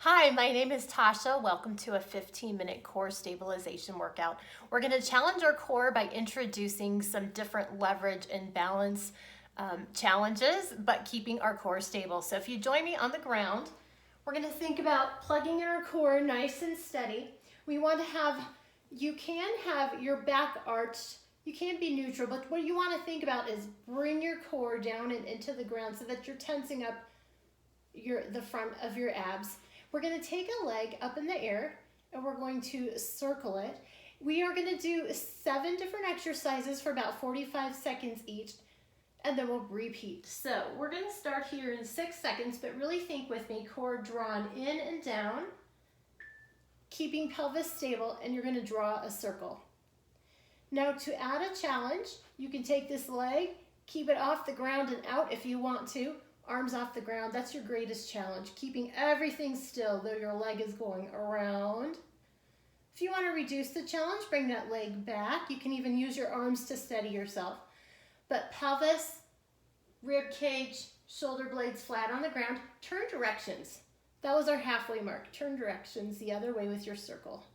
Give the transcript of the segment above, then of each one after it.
Hi, my name is Tasha. Welcome to a 15-minute core stabilization workout. We're going to challenge our core by introducing some different leverage and balance challenges, but keeping our core stable. So if you join me on the ground, we're going to think about plugging in our core nice and steady. We want to have, you can have your back arched. You can be neutral, but what you want to think about is bring your core down and into the ground so that you're tensing up the front of your abs. We're going to take a leg up in the air and we're going to circle it. We are going to do 7 different exercises for about 45 seconds each, and then we'll repeat. So we're going to start here in 6 seconds, but really think with me, core drawn in and down, keeping pelvis stable, and you're going to draw a circle. Now to add a challenge, you can take this leg, keep it off the ground and out if you want to, arms off the ground. That's your greatest challenge, keeping everything still though your leg is going around. If you want to reduce the challenge, bring that leg back. You can even use your arms to steady yourself. But pelvis, rib cage, shoulder blades flat on the ground. Turn directions. That was our halfway mark. Turn directions the other way with your circle.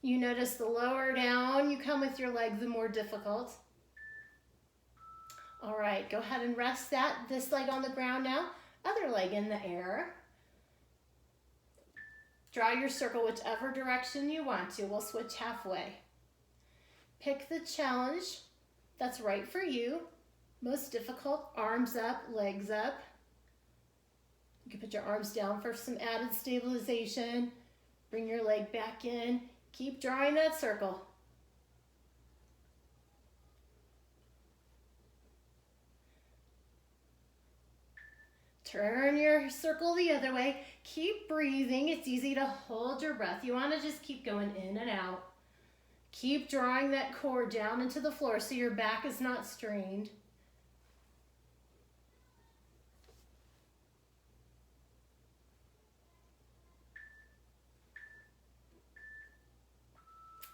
You notice the lower down you come with your leg, the more difficult. All right, go ahead and rest this leg on the ground now, other leg in the air. Draw your circle whichever direction you want to. We'll switch halfway. Pick the challenge that's right for you. Most difficult, arms up, legs up. You can put your arms down for some added stabilization. Bring your leg back in. Keep drawing that circle. Turn your circle the other way. Keep breathing. It's easy to hold your breath. You want to just keep going in and out. Keep drawing that core down into the floor so your back is not strained.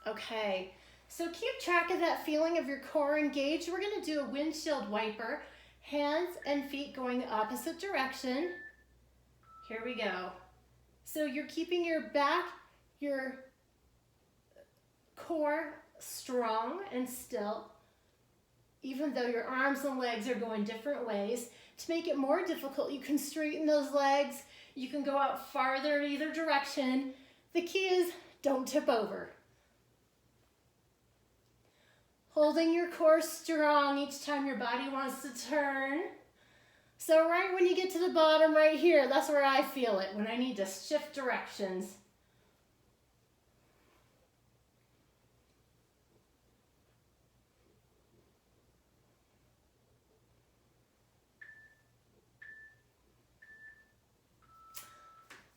Okay, so keep track of that feeling of your core engaged. We're going to do a windshield wiper. Hands and feet going the opposite direction. Here we go. So you're keeping your back, your core strong and still, even though your arms and legs are going different ways. To make it more difficult, you can straighten those legs. You can go out farther in either direction. The key is don't tip over. Holding your core strong each time your body wants to turn. So right when you get to the bottom right here, that's where I feel it, when I need to shift directions.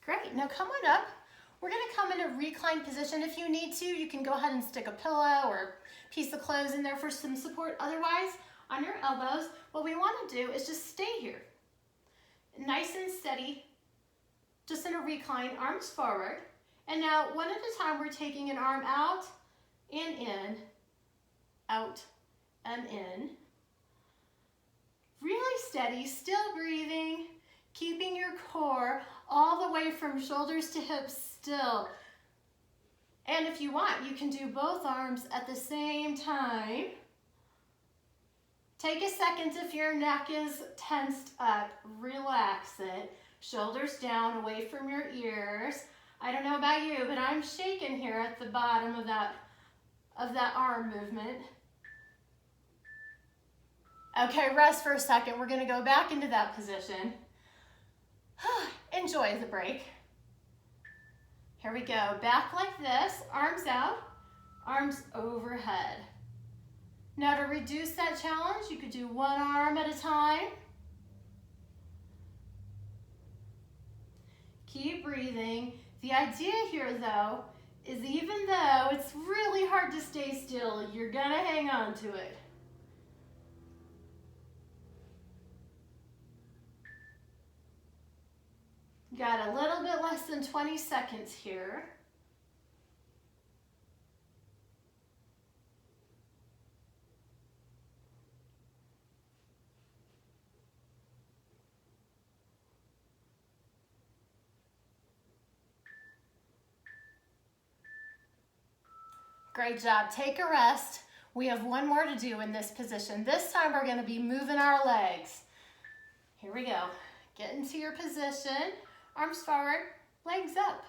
Great, now come on up. We're going to come in a reclined position. If you need to, you can go ahead and stick a pillow or piece of clothes in there for some support. Otherwise, on your elbows, what we want to do is just stay here. Nice and steady, just in a recline, arms forward. And now, one at a time, we're taking an arm out and in, out and in. Really steady, still breathing, keeping your core all the way from shoulders to hips still. And if you want, you can do both arms at the same time. Take a second if your neck is tensed up, relax it. Shoulders down, away from your ears. I don't know about you, but I'm shaking here at the bottom of that arm movement. Okay, rest for a second. We're gonna go back into that position. Enjoy the break. Here we go, back like this, arms out, arms overhead. Now to reduce that challenge, you could do one arm at a time. Keep breathing. The idea here though, is even though it's really hard to stay still, you're gonna hang on to it. Got a little bit less than 20 seconds here. Great job. Take a rest. We have one more to do in this position. This time we're going to be moving our legs. Here we go. Get into your position. Arms forward, legs up.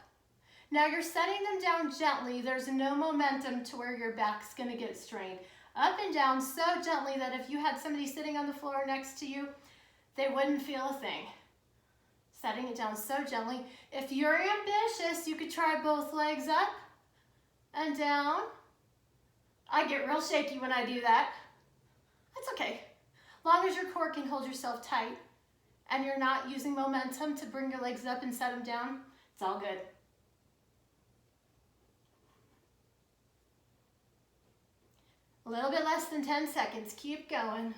Now you're setting them down gently. There's no momentum to where your back's going to get strained. Up and down so gently that if you had somebody sitting on the floor next to you, they wouldn't feel a thing. Setting it down so gently. If you're ambitious, you could try both legs up and down. I get real shaky when I do that. That's okay. Long as your core can hold yourself tight and you're not using momentum to bring your legs up and set them down, it's all good. A little bit less than 10 seconds. Keep going.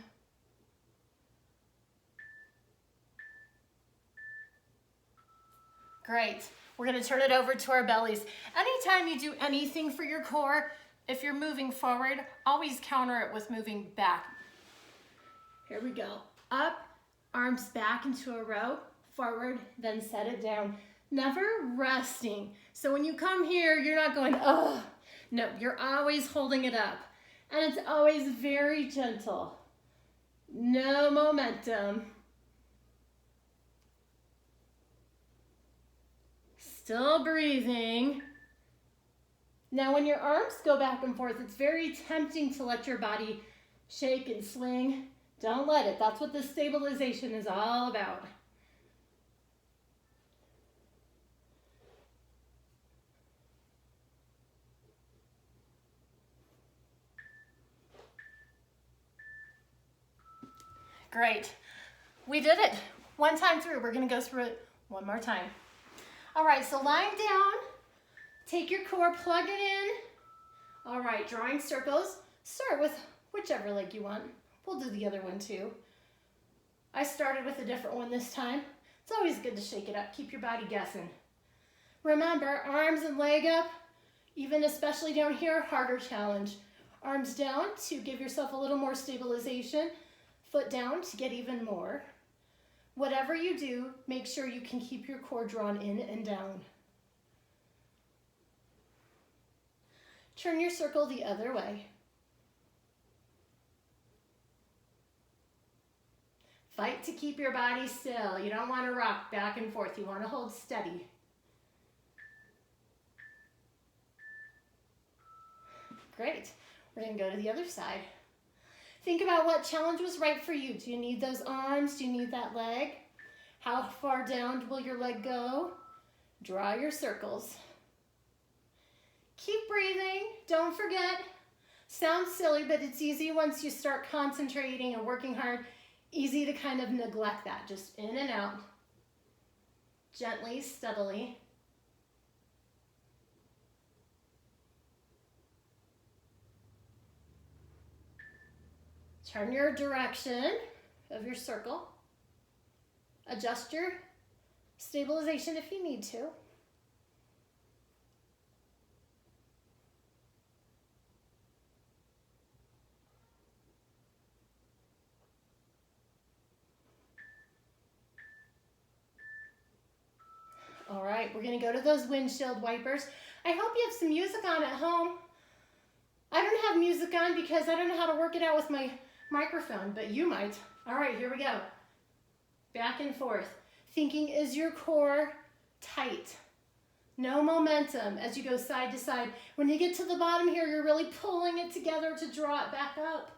Great. We're going to turn it over to our bellies. Anytime you do anything for your core, if you're moving forward, always counter it with moving back. Here we go. Up, arms back into a row, forward, then set it down. Never resting. So when you come here, you're not going, oh. No, you're always holding it up. And it's always very gentle. No momentum. Still breathing. Now when your arms go back and forth, it's very tempting to let your body shake and swing. Don't let it. That's what the stabilization is all about. Great. We did it. One time through. We're going to go through it one more time. All right, so lying down, take your core, plug it in. All right, drawing circles. Start with whichever leg you want. We'll do the other one too. I started with a different one this time. It's always good to shake it up. Keep your body guessing. Remember, arms and leg up, even especially down here, harder challenge. Arms down to give yourself a little more stabilization. Foot down to get even more. Whatever you do, make sure you can keep your core drawn in and down. Turn your circle the other way. Fight to keep your body still. You don't want to rock back and forth. You want to hold steady. Great. We're going to go to the other side. Think about what challenge was right for you. Do you need those arms? Do you need that leg? How far down will your leg go? Draw your circles. Keep breathing. Don't forget. Sounds silly, but it's easy once you start concentrating and working hard. Easy to kind of neglect that. Just in and out. Gently, steadily. Turn your direction of your circle. Adjust your stabilization if you need to. All right, we're gonna go to those windshield wipers. I hope you have some music on at home. I don't have music on because I don't know how to work it out with my microphone, but you might. All right, here we go. Back and forth. Thinking, is your core tight? No momentum as you go side to side. When you get to the bottom here, you're really pulling it together to draw it back up.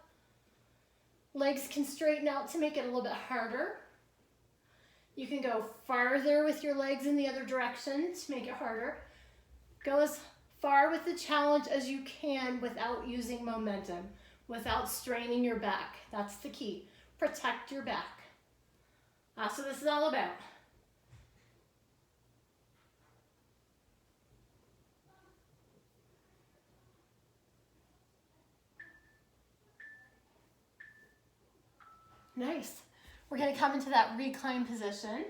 Legs can straighten out to make it a little bit harder. You can go farther with your legs in the other direction to make it harder. Go as far with the challenge as you can without using momentum, without straining your back. That's the key. Protect your back. That's what this is all about. Nice. We're going to come into that recline position.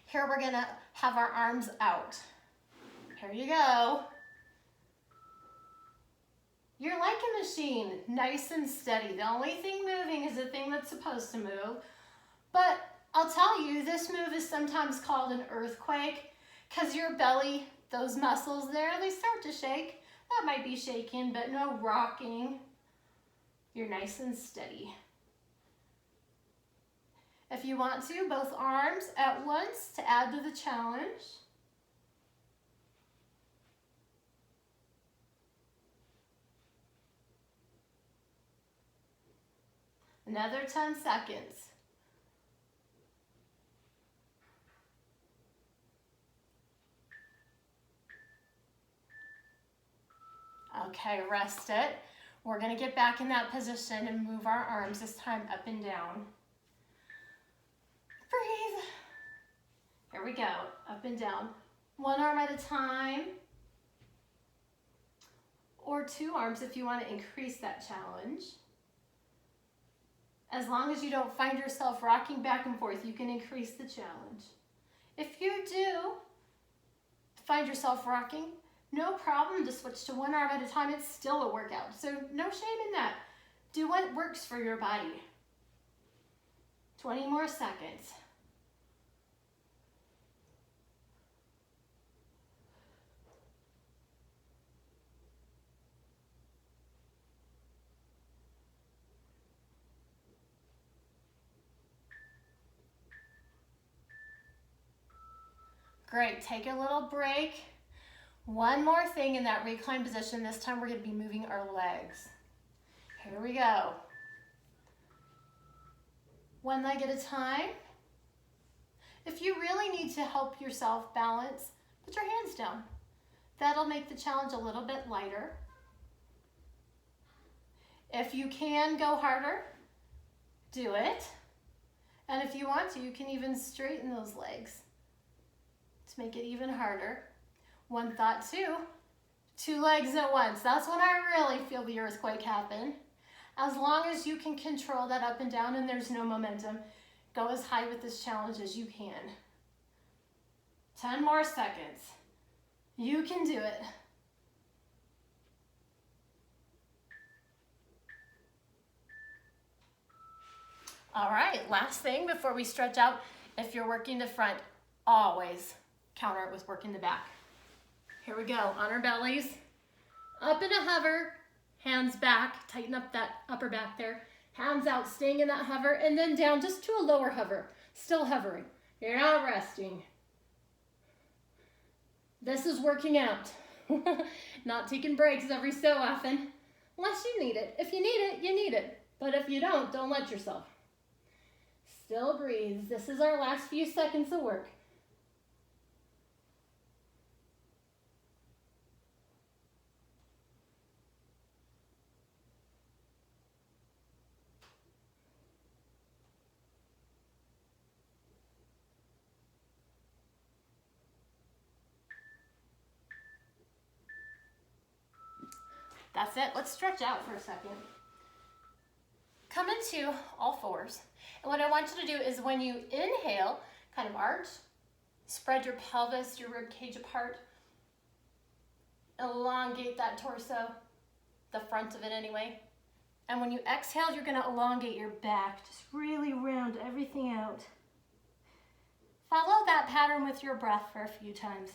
Here we're going to have our arms out. Here you go. You're like a machine, nice and steady. The only thing moving is the thing that's supposed to move. But I'll tell you, this move is sometimes called an earthquake because your belly, those muscles there, they start to shake. That might be shaking, but no rocking. You're nice and steady. If you want to, both arms at once to add to the challenge. Another 10 seconds. Okay, rest it. We're gonna get back in that position and move our arms, this time up and down. Breathe. Here we go, up and down. One arm at a time, or two arms if you want to increase that challenge. As long as you don't find yourself rocking back and forth, you can increase the challenge. If you do find yourself rocking, no problem to switch to one arm at a time. It's still a workout, so no shame in that. Do what works for your body. 20 more seconds. Great, take a little break. One more thing in that recline position. This time we're going to be moving our legs. Here we go. One leg at a time. If you really need to help yourself balance, put your hands down. That'll make the challenge a little bit lighter. If you can go harder, do it. And if you want to, you can even straighten those legs to make it even harder. One thought too, two legs at once. That's when I really feel the earthquake happen. As long as you can control that up and down and there's no momentum, go as high with this challenge as you can. 10 more seconds. You can do it. All right, last thing before we stretch out. If you're working the front, always counter it with working the back. Here we go, on our bellies, up in a hover, hands back, tighten up that upper back there, hands out, staying in that hover, and then down just to a lower hover, still hovering. You're not resting. This is working out. Not taking breaks every so often, unless you need it. If you need it, you need it. But if you don't let yourself. Still breathe. This is our last few seconds of work. That's it. Let's stretch out for a second. Come into all fours. And what I want you to do is when you inhale, kind of arch, spread your pelvis, your rib cage apart, elongate that torso, the front of it anyway. And when you exhale, you're gonna elongate your back, just really round everything out. Follow that pattern with your breath for a few times.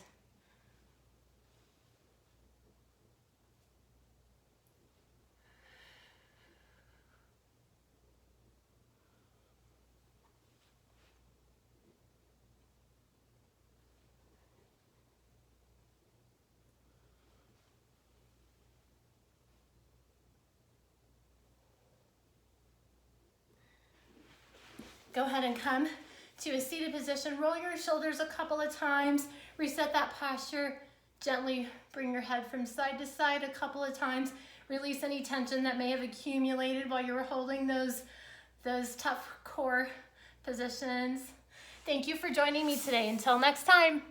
Go ahead and come to a seated position. Roll your shoulders a couple of times. Reset that posture. Gently bring your head from side to side a couple of times. Release any tension that may have accumulated while you were holding those tough core positions. Thank you for joining me today. Until next time.